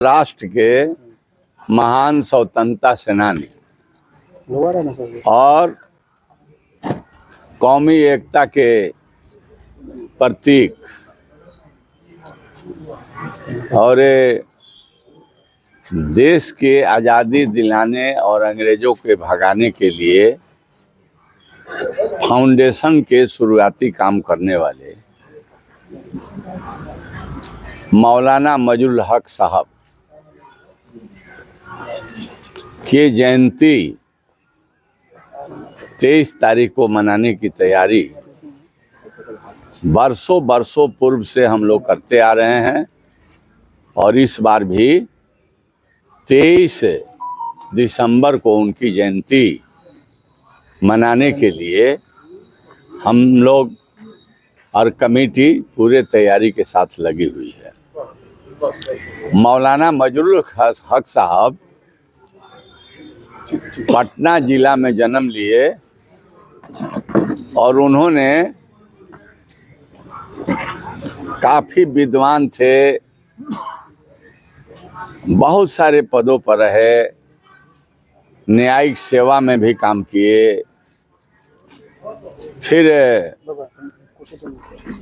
राष्ट्र के महान स्वतंत्रता सेनानी और कौमी एकता के प्रतीक और देश के आज़ादी दिलाने और अंग्रेजों के भगाने के लिए फाउंडेशन के शुरुआती काम करने वाले मौलाना मजरुल हक साहब की जयंती 23 तारीख को मनाने की तैयारी बरसों पूर्व से हम लोग करते आ रहे हैं और इस बार भी 23 दिसंबर को उनकी जयंती मनाने के लिए हम लोग और कमेटी पूरे तैयारी के साथ लगी हुई है। मौलाना मजरुल हक साहब पटना जिला में जन्म लिए और उन्होंने काफ़ी विद्वान थे, बहुत सारे पदों पर रहे, न्यायिक सेवा में भी काम किए। फिर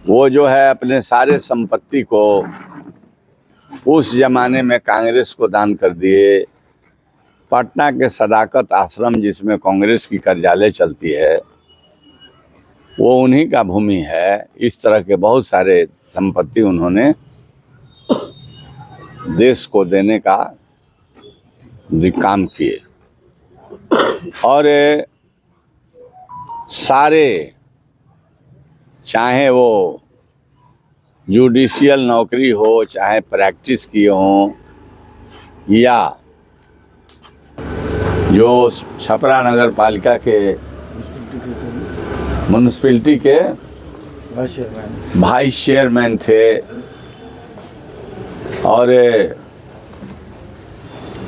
वो जो है अपने सारे संपत्ति को उस जमाने में कांग्रेस को दान कर दिए। पटना के सदाकत आश्रम जिसमें कांग्रेस की कार्यालय चलती है वो उन्हीं का भूमि है। इस तरह के बहुत सारे संपत्ति उन्होंने देश को देने का काम किए और सारे चाहे वो जुडिशियल नौकरी हो, चाहे प्रैक्टिस किए हों, या जो छपरा नगर पालिका के म्यूनिसिपैलिटी के वाइस चेयरमैन थे और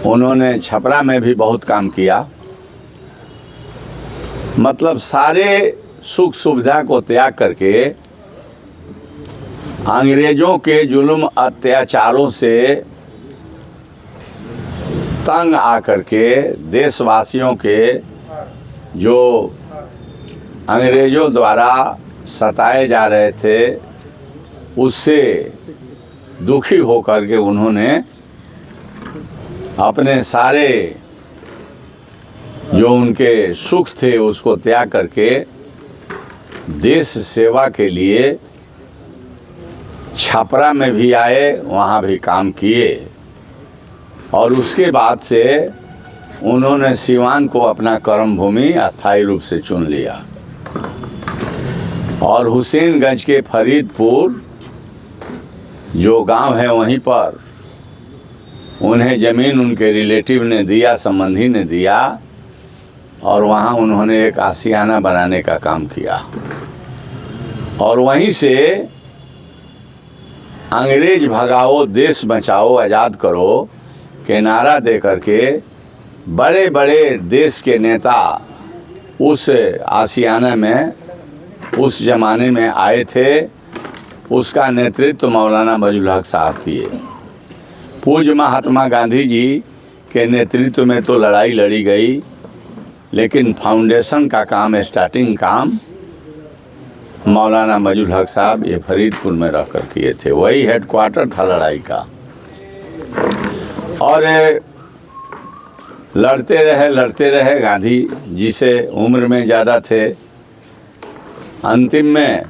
उन्होंने छपरा में भी बहुत काम किया। मतलब सारे सुख सुविधा को त्याग करके अंग्रेजों के जुल्म अत्याचारों से तंग आकर के देशवासियों के जो अंग्रेजों द्वारा सताए जा रहे थे उससे दुखी होकर के उन्होंने अपने सारे जो उनके सुख थे उसको त्याग करके देश सेवा के लिए छपरा में भी आए, वहाँ भी काम किए और उसके बाद से उन्होंने सिवान को अपना कर्म भूमि अस्थायी रूप से चुन लिया और हुसैनगंज के फरीदपुर जो गांव है वहीं पर उन्हें ज़मीन उनके रिलेटिव ने दिया, संबंधी ने दिया और वहाँ उन्होंने एक आशियाना बनाने का काम किया और वहीं से अंग्रेज भगाओ देश बचाओ आज़ाद करो के नारा दे करके बड़े बड़े देश के नेता उस आशियाना में उस ज़माने में आए थे। उसका नेतृत्व मौलाना मजरुल हक साहब किए। पूज्य महात्मा गांधी जी के नेतृत्व में तो लड़ाई लड़ी गई, लेकिन फाउंडेशन का काम, स्टार्टिंग काम मौलाना मजरुल हक साहब ये फरीदपुर में रह कर किए थे। वही हेडक्वार्टर था लड़ाई का और लड़ते रहे गांधी जी से उम्र में ज़्यादा थे। अंतिम में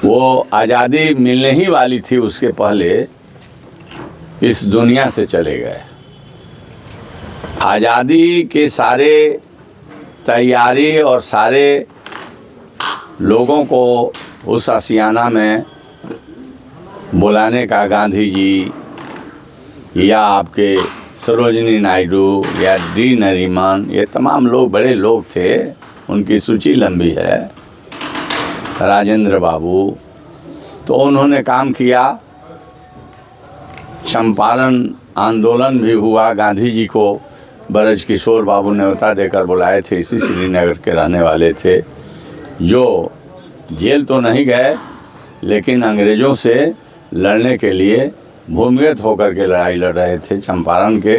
वो आज़ादी मिलने ही वाली थी, उसके पहले इस दुनिया से चले गए। आज़ादी के सारे तैयारी और सारे लोगों को उस आशियाना में बुलाने का गांधी जी या आपके सरोजिनी नायडू या डी नरीमन, ये तमाम लोग बड़े लोग थे, उनकी सूची लंबी है, राजेंद्र बाबू, तो उन्होंने काम किया। चंपारण आंदोलन भी हुआ, गांधी जी को ब्रज किशोर बाबू न्योता देकर बुलाए थे, इसी श्रीनगर के रहने वाले थे, जो जेल तो नहीं गए लेकिन अंग्रेज़ों से लड़ने के लिए भूमिगत होकर के लड़ाई लड़ रहे थे। चंपारण के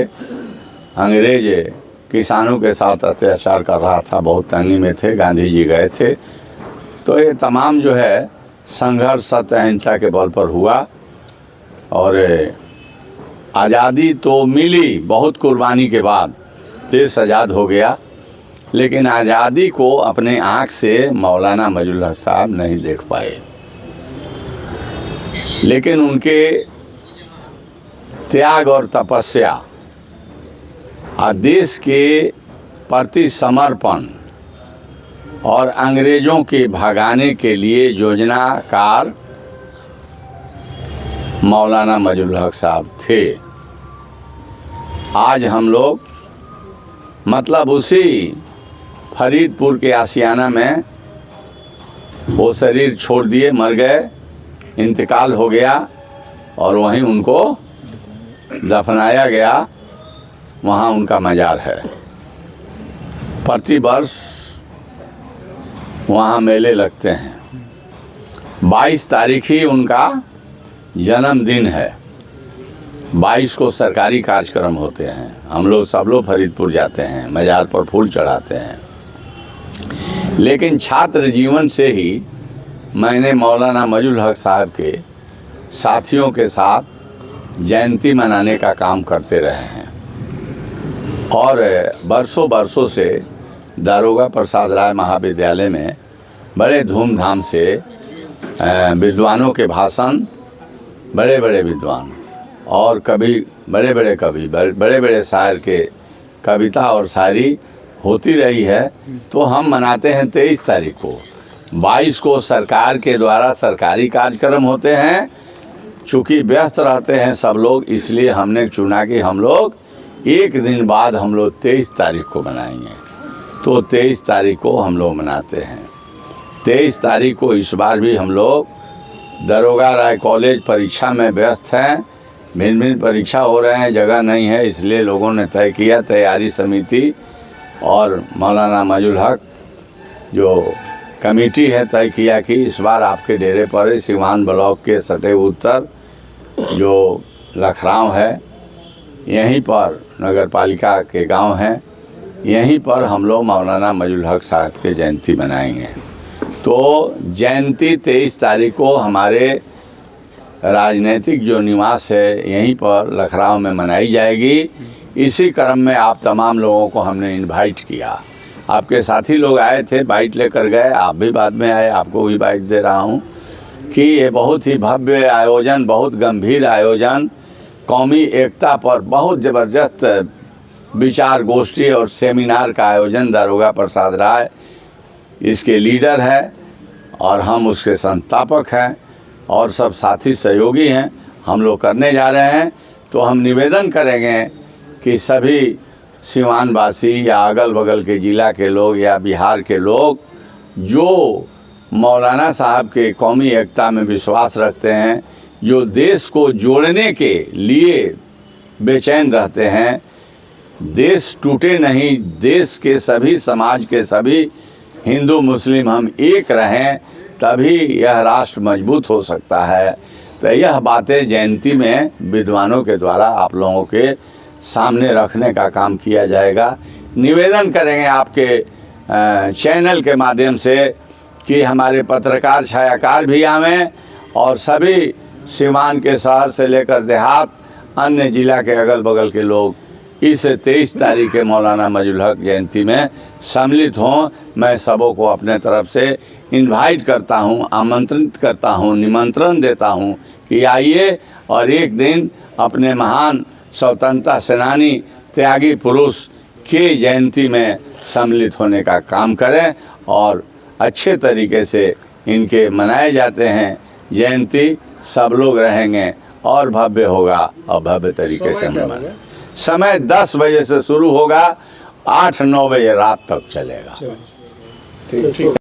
अंग्रेज किसानों के साथ अत्याचार कर रहा था, बहुत तंगी में थे, गांधी जी गए थे। तो ये तमाम जो है संघर्ष सत्य अहिंसा के बल पर हुआ और आज़ादी तो मिली, बहुत कुर्बानी के बाद देश आज़ाद हो गया। लेकिन आज़ादी को अपने आँख से मौलाना मजहरुल हक साहब नहीं देख पाए, लेकिन उनके त्याग और तपस्या और देश के प्रति समर्पण और अंग्रेज़ों के भगाने के लिए योजनाकार मौलाना मजहरुल हक साहब थे। आज हम लोग मतलब उसी फरीदपुर के आशियाना में वो शरीर छोड़ दिए, मर गए, इंतकाल हो गया और वहीं उनको दफनाया गया। वहाँ उनका मज़ार है। प्रतिवर्ष वहाँ मेले लगते हैं। 22 तारीख ही उनका जन्मदिन है। 22 को सरकारी कार्यक्रम होते हैं। हम लोग सब लोग फरीदपुर जाते हैं, मज़ार पर फूल चढ़ाते हैं। लेकिन छात्र जीवन से ही मैंने मौलाना मजहरुल हक साहब के साथियों के साथ जयंती मनाने का काम करते रहे हैं और बरसों से दारोगा प्रसाद राय महाविद्यालय में बड़े धूमधाम से विद्वानों के भाषण, बड़े बड़े विद्वान और कवि, बड़े बड़े कवि, बड़े बड़े शायर के कविता और शायरी होती रही है। तो हम मनाते हैं 23 तारीख को। 22 को सरकार के द्वारा सरकारी कार्यक्रम होते हैं। चूँकि व्यस्त रहते हैं सब लोग, इसलिए हमने चुना कि हम लोग एक दिन बाद हम लोग 23 तारीख को मनाएंगे। तो 23 तारीख को हम लोग मनाते हैं। 23 तारीख को इस बार भी हम लोग दारोगा राय कॉलेज परीक्षा में व्यस्त हैं। भिन्न भिन्न परीक्षा हो रहे हैं, जगह नहीं है, इसलिए लोगों ने तय किया, तैयारी समिति और मौलाना मजहरुल हक जो कमेटी है तय किया कि इस बार आपके डेरे पर सिवान ब्लॉक के सटे उत्तर जो लखराव है, यहीं पर नगर पालिका के गांव हैं, यहीं पर हम लोग मौलाना मजहरुल हक साहब के जयंती मनाएंगे। तो जयंती 23 तारीख को हमारे राजनीतिक जो निवास है यहीं पर लखराव में मनाई जाएगी। इसी क्रम में आप तमाम लोगों को हमने इनवाइट किया। आपके साथी लोग आए थे, बाइट लेकर गए, आप भी बाद में आए, आपको भी बाइट दे रहा हूँ कि ये बहुत ही भव्य आयोजन, बहुत गंभीर आयोजन, कौमी एकता पर बहुत ज़बरदस्त विचार गोष्ठी और सेमिनार का आयोजन दारोगा प्रसाद राय इसके लीडर है और हम उसके संस्थापक हैं और सब साथी सहयोगी हैं, हम लोग करने जा रहे हैं। तो हम निवेदन करेंगे कि सभी सिवान वासी या अगल बगल के ज़िला के लोग या बिहार के लोग जो मौलाना साहब के कौमी एकता में विश्वास रखते हैं, जो देश को जोड़ने के लिए बेचैन रहते हैं, देश टूटे नहीं, देश के सभी समाज के सभी हिंदू मुस्लिम हम एक रहें, तभी यह राष्ट्र मजबूत हो सकता है। तो यह बातें जयंती में विद्वानों के द्वारा आप लोगों के सामने रखने का काम किया जाएगा। निवेदन करेंगे आपके चैनल के माध्यम से कि हमारे पत्रकार छायाकार भी आवें और सभी सिवान के शहर से लेकर देहात, अन्य ज़िला के अगल बगल के लोग इस 23 तारीख के मौलाना मजहरुल हक जयंती में सम्मिलित हों। मैं सबों को अपने तरफ से इनवाइट करता हूं, आमंत्रित करता हूं, निमंत्रण देता हूं कि आइए और एक दिन अपने महान स्वतंत्रता सेनानी त्यागी पुरुष के जयंती में सम्मिलित होने का काम करें। और अच्छे तरीके से इनके मनाए जाते हैं जयंती, सब लोग रहेंगे और भव्य होगा और भव्य तरीके से मनाएं। समय 10 बजे से शुरू होगा, 8-9 बजे रात तक चलेगा। ठीक।